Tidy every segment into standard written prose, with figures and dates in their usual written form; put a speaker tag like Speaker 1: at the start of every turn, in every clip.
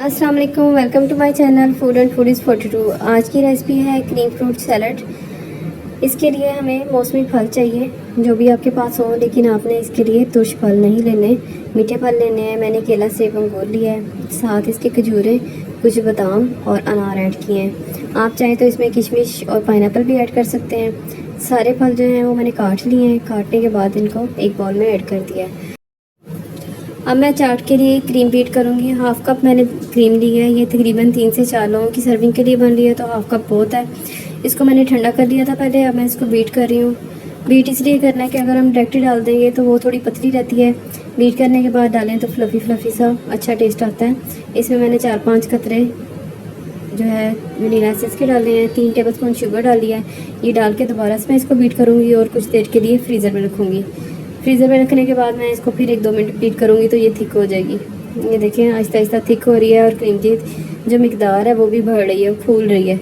Speaker 1: अस्सलाम वालेकुम, welcome to my channel food and foodies 42। आज की रेसिपी है क्रीम फ्रूट सैलड। इसके लिए हमें मौसमी फल चाहिए, जो भी आपके पास हो, लेकिन आपने इसके लिए तुर्श फल नहीं लेने, मीठे फल लेने हैं। मैंने केला, सेब, अंगूर लिया है, साथ इसके खजूरें, कुछ बादाम और अनार ऐड किए हैं। आप चाहें तो इसमें किशमिश और पाइनएप्पल भी ऐड कर सकते हैं। सारे फल जो हैं वो मैंने काट लिए हैं। काटने के बाद इनको एक बाउल में ऐड कर दिया है। अब मैं चाट के लिए क्रीम बीट करूँगी। हाफ़ कप मैंने क्रीम ली है। ये तकरीबन 3 से 4 लोगों की सर्विंग के लिए बन रही है, तो हाफ़ कप बहुत है। इसको मैंने ठंडा कर लिया था पहले। अब मैं इसको बीट कर रही हूँ। बीट इसलिए करना है कि अगर हम डायरेक्ट डाल देंगे तो वो थोड़ी पतली रहती है। बीट करने के बाद डालें तो फ्लफ़ी सा अच्छा टेस्ट आता है। इसमें मैंने 4-5 कतरे जो है वनीला एसेंस के डाले हैं। 3 टेबलस्पून शुगर डाली है। ये डाल के दोबारा से मैं इसको बीट करूँगी और कुछ देर के लिए फ्रीज़र में रखूँगी। फ्रीज़र में रखने के बाद मैं इसको फिर 1-2 मिनट बीट करूँगी तो ये थिक हो जाएगी। ये देखें आहिस्ता आहिस्ता थिक हो रही है और क्रीम की जो मिकदार है वो भी बढ़ रही है, फूल रही है।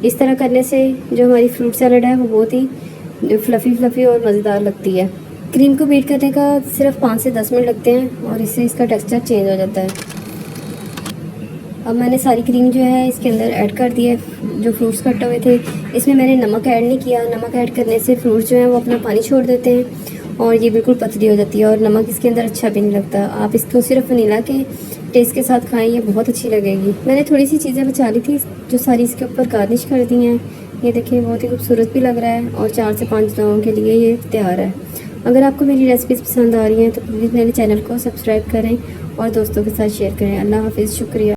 Speaker 1: इस तरह करने से जो हमारी फ्रूट सैलड है वो बहुत ही फ्लफ़ी और मज़ेदार लगती है। क्रीम को बीट करने का सिर्फ 5 से 10 मिनट लगते हैं और इससे इसका टेक्स्चर चेंज हो जाता है। अब मैंने सारी क्रीम जो है इसके अंदर ऐड कर दी है, जो फ्रूट्स कटे हुए थे। इसमें मैंने नमक ऐड नहीं किया। नमक ऐड करने से फ्रूट्स जो हैं वो अपना पानी छोड़ देते हैं और ये बिल्कुल पतली हो जाती है और नमक इसके अंदर अच्छा भी नहीं लगता। आप इसको सिर्फ वनीला के टेस्ट के साथ खाएं, ये बहुत अच्छी लगेगी। मैंने थोड़ी सी चीज़ें बचा ली थी जो सारी इसके ऊपर गार्निश कर दी हैं। ये देखिए बहुत ही खूबसूरत भी लग रहा है और 4 से 5 लोगों के लिए ये तैयार है। अगर आपको मेरी रेसिपीज़ पसंद आ रही हैं तो प्लीज़ मेरे चैनल को सब्सक्राइब करें और दोस्तों के साथ शेयर करें। अल्लाह हाफिज़, शुक्रिया।